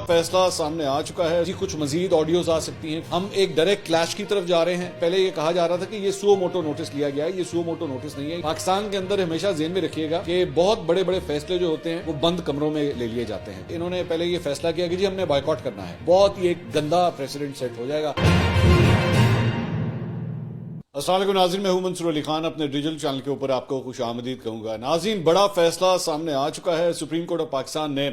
فیصلہ سامنے آ چکا ہے جی، کچھ مزید آڈیوز آ سکتی ہیں. ہم ایک ڈائریکٹ کلیش کی طرف جا رہے ہیں. پہلے یہ کہا جا رہا تھا کہ یہ سو موٹو نوٹس لیا گیا ہے، یہ سو موٹو نوٹس نہیں ہے. پاکستان کے اندر ہمیشہ ذہن میں رکھیے گا کہ بہت بڑے بڑے فیصلے جو ہوتے ہیں وہ بند کمروں میں لے لیے جاتے ہیں. انہوں نے پہلے یہ فیصلہ کیا کہ جی ہم نے بائیکاٹ کرنا ہے. بہت ہی ایک گندا پریسیڈنٹ سیٹ ہو جائے گا. السلام علیکم ناظرین، میں ہوں منصور علی خان. اپنے ڈیجیٹل چینل کے اوپر آپ کو خوش آمدید کہوں گا. ناظرین، بڑا فیصلہ سامنے آ چکا ہے. سپریم کورٹ آف پاکستان نے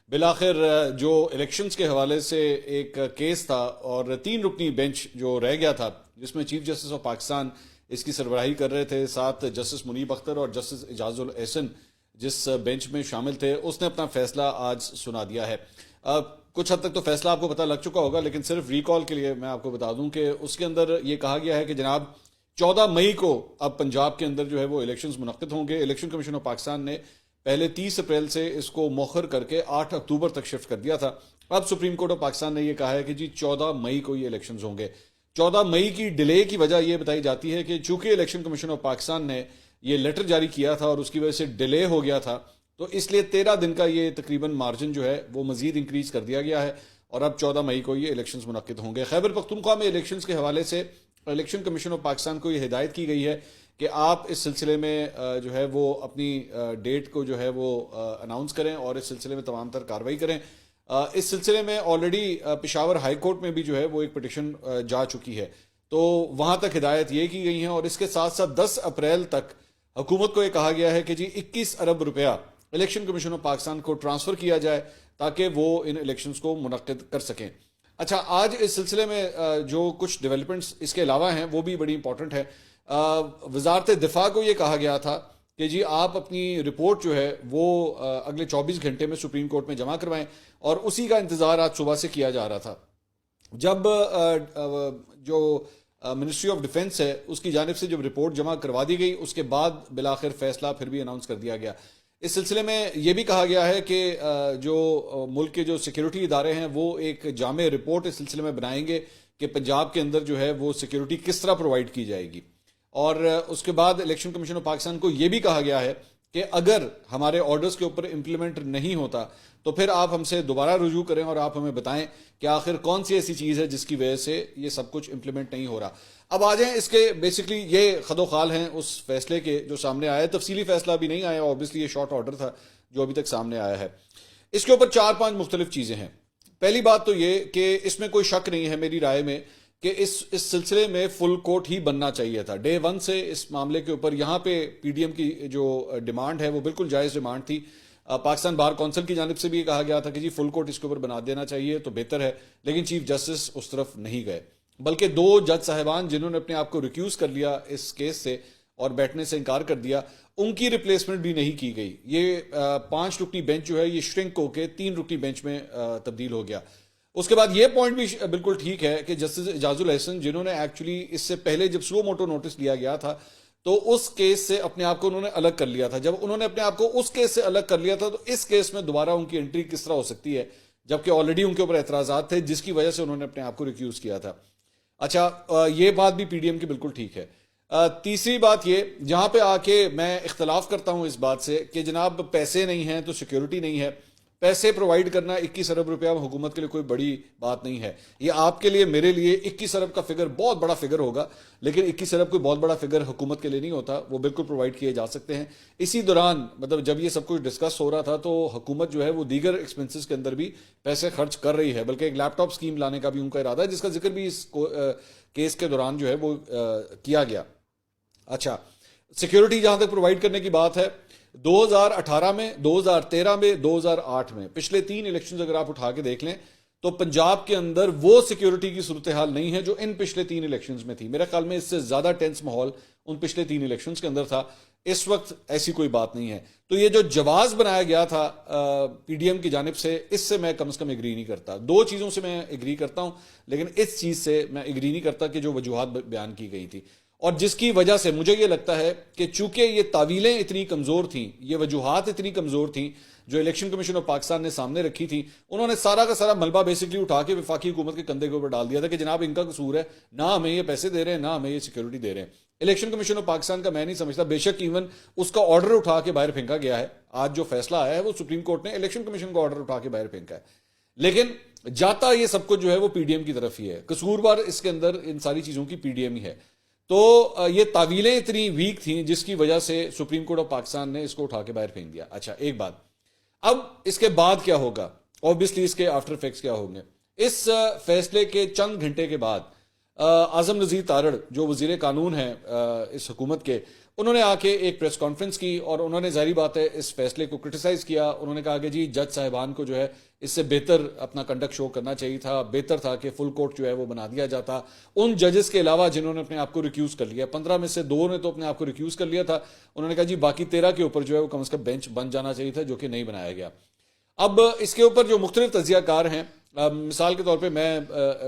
بالآخر جو الیکشنز کے حوالے سے ایک کیس تھا اور 3 رکنی بینچ جو رہ گیا تھا جس میں چیف جسٹس آف پاکستان اس کی سربراہی کر رہے تھے، ساتھ جسٹس منیب اختر اور جسٹس اعجاز الاحسن جس بینچ میں شامل تھے، اس نے اپنا فیصلہ آج سنا دیا ہے. کچھ حد تک تو فیصلہ آپ کو پتہ لگ چکا ہوگا، لیکن صرف ریکال کے لیے میں آپ کو بتا دوں کہ اس کے اندر یہ کہا گیا ہے کہ جناب 14 مئی کو اب پنجاب کے اندر جو ہے وہ الیکشنز منعقد ہوں گے. الیکشن کمیشن آف پاکستان نے پہلے 30 اپریل سے اس کو مؤخر کر کے 8 اکتوبر تک شفٹ کر دیا تھا. اب سپریم کورٹ آف پاکستان نے یہ کہا ہے کہ جی 14 مئی کو یہ الیکشنز ہوں گے. 14 مئی کی ڈیلے کی وجہ یہ بتائی جاتی ہے کہ چونکہ الیکشن کمیشن آف پاکستان نے یہ لیٹر جاری کیا تھا اور اس کی وجہ سے ڈیلے ہو گیا تھا، تو اس لیے 13 دن کا یہ تقریباً مارجن جو ہے وہ مزید انکریز کر دیا گیا ہے اور اب 14 مئی کو یہ الیکشنز منعقد ہوں گے. خیبر پختونخوا میں الیکشنز کے حوالے سے الیکشن کمیشن آف پاکستان کو یہ ہدایت کی گئی ہے کہ آپ اس سلسلے میں جو ہے وہ اپنی ڈیٹ کو جو ہے وہ اناؤنس کریں اور اس سلسلے میں تمام تر کارروائی کریں. اس سلسلے میں آلریڈی پشاور ہائی کورٹ میں بھی جو ہے وہ ایک پٹیشن جا چکی ہے، تو وہاں تک ہدایت یہ کی گئی ہیں. اور اس کے ساتھ ساتھ 10 اپریل تک حکومت کو یہ کہا گیا ہے کہ جی 21 ارب روپیہ الیکشن کمیشن آف پاکستان کو ٹرانسفر کیا جائے تاکہ وہ ان الیکشنز کو منعقد کر سکیں. اچھا، آج اس سلسلے میں جو کچھ ڈیولپمنٹس اس کے علاوہ ہیں وہ بھی بڑی امپورٹنٹ ہے. وزارت دفاع کو یہ کہا گیا تھا کہ جی آپ اپنی رپورٹ جو ہے وہ اگلے 24 گھنٹے میں سپریم کورٹ میں جمع کروائیں، اور اسی کا انتظار آج صبح سے کیا جا رہا تھا. جب جو منسٹری آف ڈیفنس ہے اس کی جانب سے جب رپورٹ جمع کروا دی گئی، اس کے بعد بالآخر فیصلہ پھر بھی اناؤنس کر دیا گیا. اس سلسلے میں یہ بھی کہا گیا ہے کہ جو ملک کے جو سیکیورٹی ادارے ہیں وہ ایک جامع رپورٹ اس سلسلے میں بنائیں گے کہ پنجاب کے اندر جو ہے وہ سیکیورٹی کس طرح پرووائڈ کی جائے گی. اور اس کے بعد الیکشن کمیشن آف پاکستان کو یہ بھی کہا گیا ہے کہ اگر ہمارے آرڈرز کے اوپر امپلیمنٹ نہیں ہوتا تو پھر آپ ہم سے دوبارہ رجوع کریں اور آپ ہمیں بتائیں کہ آخر کون سی ایسی چیز ہے جس کی وجہ سے یہ سب کچھ امپلیمنٹ نہیں ہو رہا. اب آ جائیں اس کے بیسکلی یہ خد و خال ہیں اس فیصلے کے جو سامنے آیا ہے. تفصیلی فیصلہ بھی نہیں آیا، اوبویسلی یہ شارٹ آرڈر تھا جو ابھی تک سامنے آیا ہے. اس کے اوپر 4-5 مختلف چیزیں ہیں. پہلی بات تو یہ کہ اس میں کوئی شک نہیں ہے میری رائے میں کہ اس سلسلے میں فل کورٹ ہی بننا چاہیے تھا. ڈے 1 سے اس معاملے کے اوپر یہاں پہ پی ڈی ایم کی جو ڈیمانڈ ہے وہ بالکل جائز ڈیمانڈ تھی. پاکستان بار کونسل کی جانب سے بھی یہ کہا گیا تھا کہ جی فل کورٹ اس کے اوپر بنا دینا چاہیے تو بہتر ہے، لیکن چیف جسٹس اس طرف نہیں گئے، بلکہ 2 جج صاحبان جنہوں نے اپنے آپ کو ریکیوز کر لیا اس کیس سے اور بیٹھنے سے انکار کر دیا، ان کی ریپلیسمنٹ بھی نہیں کی گئی. یہ 5 رکنی بینچ جو ہے یہ شرنک ہو کے 3 رکنی بینچ میں تبدیل ہو گیا. اس کے بعد یہ پوائنٹ بھی بالکل ٹھیک ہے کہ جسٹس اعجاز الاحسن جنہوں نے ایکچولی اس سے پہلے جب سو موٹو نوٹس لیا گیا تھا تو اس کیس سے اپنے آپ کو انہوں نے الگ کر لیا تھا. جب انہوں نے اپنے آپ کو اس کیس سے الگ کر لیا تھا تو اس کیس میں دوبارہ ان کی انٹری کس طرح ہو سکتی ہے جبکہ آلریڈی ان کے اوپر اعتراضات تھے جس کی وجہ سے انہوں نے اپنے آپ کو ریکیوز کیا تھا. اچھا، یہ بات بھی پی ڈی ایم کی بالکل ٹھیک ہے. تیسری بات یہ جہاں پہ آ کے میں اختلاف کرتا ہوں اس بات سے کہ جناب پیسے نہیں ہیں تو سیکیورٹی نہیں ہے. پیسے پرووائڈ کرنا 21 ارب روپیہ حکومت کے لیے کوئی بڑی بات نہیں ہے. یہ آپ کے لیے میرے لیے 21 ارب کا فگر بہت بڑا فگر ہوگا، لیکن 21 ارب کوئی بہت بڑا فگر حکومت کے لیے نہیں ہوتا. وہ بالکل پرووائڈ کیے جا سکتے ہیں. اسی دوران مطلب جب یہ سب کچھ ڈسکس ہو رہا تھا تو حکومت جو ہے وہ دیگر ایکسپنسز کے اندر بھی پیسے خرچ کر رہی ہے، بلکہ ایک لیپ ٹاپ اسکیم لانے کا بھی ان کا ارادہ ہے جس کا ذکر بھی اس کیس کے دوران جو ہے وہ کیا گیا. اچھا، سیکیورٹی جہاں تک پرووائڈ کرنے کی بات ہے، 2018 میں، 2013 میں، 2008 میں پچھلے 3 الیکشنز اگر آپ اٹھا کے دیکھ لیں تو پنجاب کے اندر وہ سیکیورٹی کی صورتحال نہیں ہے جو ان پچھلے 3 الیکشنز میں تھی. میرے خیال میں اس سے زیادہ ٹینس ماحول ان پچھلے 3 الیکشنز کے اندر تھا. اس وقت ایسی کوئی بات نہیں ہے. تو یہ جو جواز بنایا گیا تھا پی ڈی ایم کی جانب سے، اس سے میں کم از کم ایگری نہیں کرتا. 2 چیزوں سے میں ایگری کرتا ہوں، لیکن اس چیز سے میں ایگری نہیں کرتا کہ جو وجوہات بیان کی گئی تھی اور جس کی وجہ سے مجھے یہ لگتا ہے کہ چونکہ یہ تعویلیں اتنی کمزور تھیں، یہ وجوہات اتنی کمزور تھیں جو الیکشن کمیشن آف پاکستان نے سامنے رکھی تھی، انہوں نے سارا کا سارا ملبہ بیسکلی اٹھا کے وفاقی حکومت کے کندھے کے اوپر ڈال دیا تھا کہ جناب ان کا قصور ہے، نہ ہمیں یہ پیسے دے رہے ہیں، نہ ہمیں یہ سیکیورٹی دے رہے ہیں. الیکشن کمیشن آف پاکستان کا میں نہیں سمجھتا، بے شک ایون اس کا آرڈر اٹھا کے باہر پھینکا گیا ہے. آج جو فیصلہ آیا ہے وہ سپریم کورٹ نے الیکشن کمیشن کا آرڈر اٹھا کے باہر پھینکا ہے، لیکن جاتا یہ سب کچھ جو ہے وہ پی ڈی ایم کی طرف ہی ہے. قصوروار اس کے اندر ان ساری چیزوں کی پی ڈی ایم ہی ہے. تو یہ تعویلیں اتنی ویک تھیں جس کی وجہ سے سپریم کورٹ آف پاکستان نے اس کو اٹھا کے باہر پھینک دیا. اچھا ایک بات, اب اس کے بعد کیا ہوگا, اوبیسلی اس کے آفٹر افیکٹس کیا ہوں گے. اس فیصلے کے چند گھنٹے کے بعد اعظم نذیر تارڑ جو وزیر قانون ہیں اس حکومت کے, انہوں نے آ کے ایک پریس کانفرنس کی اور انہوں نے ظاہری بات ہے اس فیصلے کو کرٹیسائز کیا. انہوں نے کہا کہ جی جج صاحبان کو جو ہے اس سے بہتر اپنا کنڈکٹ شو کرنا چاہیے تھا, بہتر تھا کہ فل کورٹ جو ہے وہ بنا دیا جاتا. ان ججز کے علاوہ جنہوں نے اپنے آپ کو ریکیوز کر لیا, 15 میں سے 2 نے تو اپنے آپ کو ریکیوز کر لیا تھا, انہوں نے کہا جی باقی 13 کے اوپر جو ہے وہ کم از کم بینچ بن جانا چاہیے تھا, جو کہ نہیں بنایا گیا. اب اس کے اوپر جو مختلف تجزیہ کار ہیں, مثال کے طور پہ میں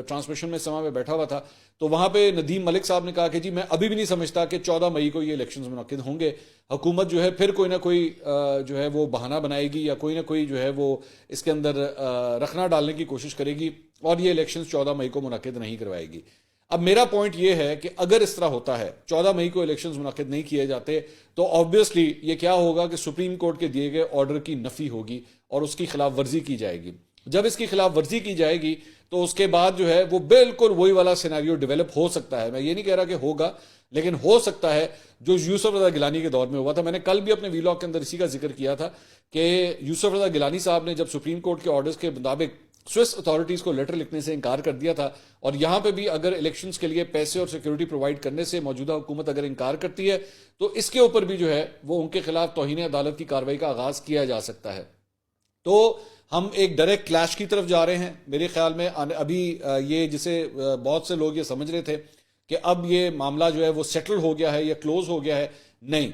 ٹرانسمیشن میں سما میں بیٹھا ہوا تھا تو وہاں پہ ندیم ملک صاحب نے کہا کہ جی میں ابھی بھی نہیں سمجھتا کہ 14 مئی کو یہ الیکشنز منعقد ہوں گے. حکومت جو ہے پھر کوئی نہ کوئی جو ہے وہ بہانہ بنائے گی یا کوئی نہ کوئی جو ہے وہ اس کے اندر رکھنا ڈالنے کی کوشش کرے گی اور یہ الیکشنز 14 مئی کو منعقد نہیں کروائے گی. اب میرا پوائنٹ یہ ہے کہ اگر اس طرح ہوتا ہے 14 مئی کو الیکشنز منعقد نہیں کیے جاتے تو آبویسلی یہ کیا ہوگا کہ سپریم کورٹ کے دیے گئے آرڈر کی نفی ہوگی اور اس کی خلاف ورزی کی جائے گی. جب اس کی خلاف ورزی کی جائے گی تو اس کے بعد جو ہے وہ بالکل وہی والا سیناریو ڈیولپ ہو سکتا ہے. میں یہ نہیں کہہ رہا کہ ہوگا, لیکن ہو سکتا ہے جو یوسف رضا گیلانی کے دور میں ہوا تھا. میں نے کل بھی اپنے ویلاگ کے اندر اسی کا ذکر کیا تھا کہ یوسف رضا گیلانی صاحب نے جب سپریم کورٹ کے آرڈرز کے مطابق سوئس اتھارٹیز کو لیٹر لکھنے سے انکار کر دیا تھا, اور یہاں پہ بھی اگر الیکشنز کے لیے پیسے اور سیکیورٹی پرووائڈ کرنے سے موجودہ حکومت اگر انکار کرتی ہے تو اس کے اوپر بھی جو ہے وہ ان کے خلاف توہین عدالت کی کارروائی کا آغاز کیا جا سکتا ہے. تو ہم ایک ڈائریکٹ کلیش کی طرف جا رہے ہیں میرے خیال میں. ابھی یہ جسے بہت سے لوگ یہ سمجھ رہے تھے کہ اب یہ معاملہ جو ہے وہ سیٹل ہو گیا ہے یا کلوز ہو گیا ہے, نہیں.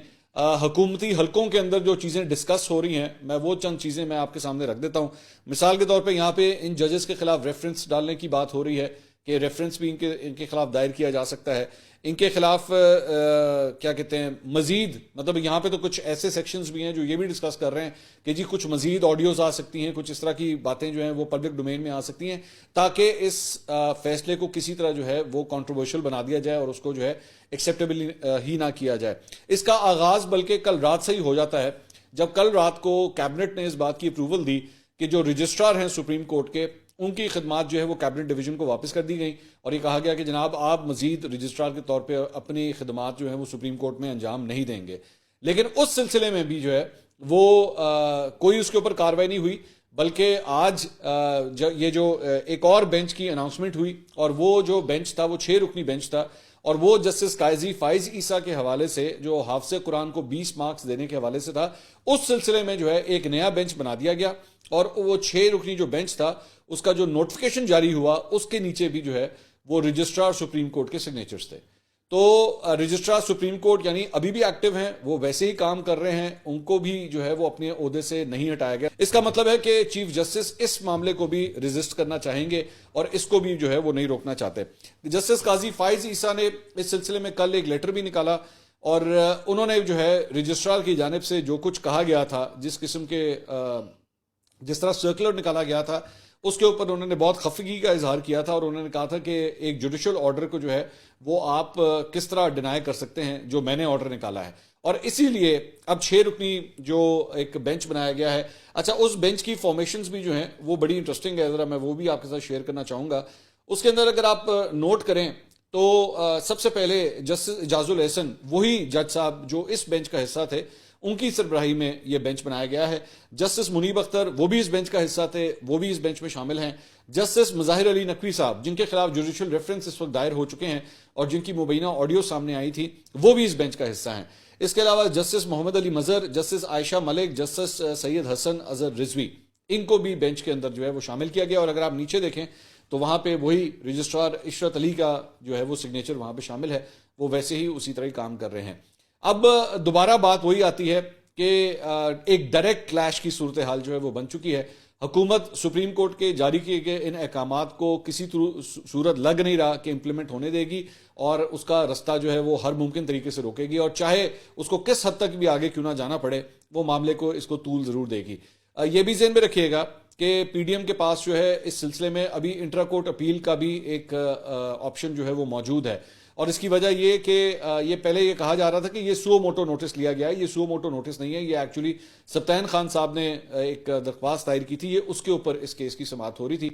حکومتی حلقوں کے اندر جو چیزیں ڈسکس ہو رہی ہیں, میں وہ چند چیزیں میں آپ کے سامنے رکھ دیتا ہوں. مثال کے طور پہ یہاں پہ ان ججز کے خلاف ریفرنس ڈالنے کی بات ہو رہی ہے کہ ریفرنس بھی ان کے خلاف دائر کیا جا سکتا ہے. ان کے خلاف کیا کہتے ہیں مزید, مطلب یہاں پہ تو کچھ ایسے سیکشنز بھی ہیں جو یہ بھی ڈسکس کر رہے ہیں کہ جی کچھ مزید آڈیوز آ سکتی ہیں, کچھ اس طرح کی باتیں جو ہیں وہ پبلک ڈومین میں آ سکتی ہیں تاکہ اس فیصلے کو کسی طرح جو ہے وہ کنٹروورشل بنا دیا جائے اور اس کو جو ہے ایکسیپٹیبل ہی نہ کیا جائے. اس کا آغاز بلکہ کل رات سے ہی ہو جاتا ہے جب کل رات کو کیبنٹ نے اس بات کی اپروول دی کہ جو رجسٹرار ہیں سپریم کورٹ کے, ان کی خدمات جو ہے وہ کیبنٹ ڈویژن کو واپس کر دی گئیں اور یہ کہا گیا کہ جناب آپ مزید رجسٹرار کے طور پہ اپنی خدمات جو ہیں وہ سپریم کورٹ میں انجام نہیں دیں گے. لیکن اس سلسلے میں بھی جو ہے وہ کوئی اس کے اوپر کارروائی نہیں ہوئی, بلکہ آج یہ جو ایک اور بینچ کی اناؤنسمنٹ ہوئی اور وہ جو بینچ تھا وہ 6 رکنی بینچ تھا اور وہ جسٹس قاضی فائز عیسیٰ کے حوالے سے جو حافظ قرآن کو 20 مارکس دینے کے حوالے سے تھا, اس سلسلے میں جو ہے ایک نیا بینچ بنا دیا گیا اور وہ 6 رکنی جو بینچ تھا اس کا جو نوٹیفیکیشن جاری ہوا اس کے نیچے بھی جو ہے وہ رجسٹرار سپریم کورٹ کے سگنیچرز تھے. تو رجسٹرار سپریم کورٹ یعنی ابھی بھی ایکٹیو ہیں, وہ ویسے ہی کام کر رہے ہیں, ان کو بھی جو ہے وہ اپنے عہدے سے نہیں ہٹایا گیا. اس کا مطلب ہے کہ چیف جسٹس اس معاملے کو بھی ریزسٹ کرنا چاہیں گے اور اس کو بھی جو ہے وہ نہیں روکنا چاہتے. جسٹس قاضی فائز عیسیٰ نے اس سلسلے میں کل ایک لیٹر بھی نکالا اور انہوں نے جو ہے رجسٹرار کی جانب سے جو کچھ کہا گیا تھا, جس قسم کے جس طرح سرکولر نکالا گیا تھا, اس کے اوپر انہوں نے بہت خفگی کا اظہار کیا تھا اور انہوں نے کہا تھا کہ ایک جوڈیشل آرڈر کو جو ہے وہ آپ کس طرح ڈینائی کر سکتے ہیں جو میں نے آرڈر نکالا ہے. اور اسی لیے اب 6 رکنی جو ایک بینچ بنایا گیا ہے. اچھا اس بینچ کی فارمیشنز بھی جو ہیں وہ بڑی انٹرسٹنگ ہے, ذرا میں وہ بھی آپ کے ساتھ شیئر کرنا چاہوں گا. اس کے اندر اگر آپ نوٹ کریں تو سب سے پہلے جسٹس اعجاز الحسن, وہی جج صاحب جو اس بینچ کا حصہ تھے, ان کی سربراہی میں یہ بینچ بنایا گیا ہے. جسٹس منیب اختر وہ بھی اس بینچ کا حصہ تھے, وہ بھی اس بینچ میں شامل ہیں. جسٹس مظاہر علی نقوی صاحب جن کے خلاف جوڈیشل ریفرنس اس وقت دائر ہو چکے ہیں اور جن کی مبینہ آڈیو سامنے آئی تھی, وہ بھی اس بینچ کا حصہ ہیں. اس کے علاوہ جسٹس محمد علی مظہر, جسٹس عائشہ ملک, جسٹس سید حسن اظہر رضوی, ان کو بھی بینچ کے اندر جو ہے وہ شامل کیا گیا. اور اگر آپ نیچے دیکھیں تو وہاں پہ وہی رجسٹرار عشرت علی کا جو ہے وہ سگنیچر وہاں پہ شامل ہے, وہ ویسے ہی اسی طرح کام کر رہے ہیں. اب دوبارہ بات وہی آتی ہے کہ ایک ڈائریکٹ کلیش کی صورتحال جو ہے وہ بن چکی ہے. حکومت سپریم کورٹ کے جاری کیے گئے ان احکامات کو کسی صورت لگ نہیں رہا کہ امپلیمنٹ ہونے دے گی اور اس کا رستہ جو ہے وہ ہر ممکن طریقے سے روکے گی, اور چاہے اس کو کس حد تک بھی آگے کیوں نہ جانا پڑے وہ معاملے کو اس کو طول ضرور دے گی. یہ بھی ذہن میں رکھیے گا کہ پی ڈی ایم کے پاس جو ہے اس سلسلے میں ابھی انٹرا کورٹ اپیل کا بھی ایک آپشن جو ہے وہ موجود ہے. اور اس کی وجہ یہ کہ یہ پہلے یہ کہا جا رہا تھا کہ یہ سو موٹو نوٹس لیا گیا ہے. یہ سو موٹو نوٹس نہیں ہے, یہ ایکچولی سبطین خان صاحب نے ایک درخواست دائر کی تھی, یہ اس کے اوپر اس کیس کی سماعت ہو رہی تھی.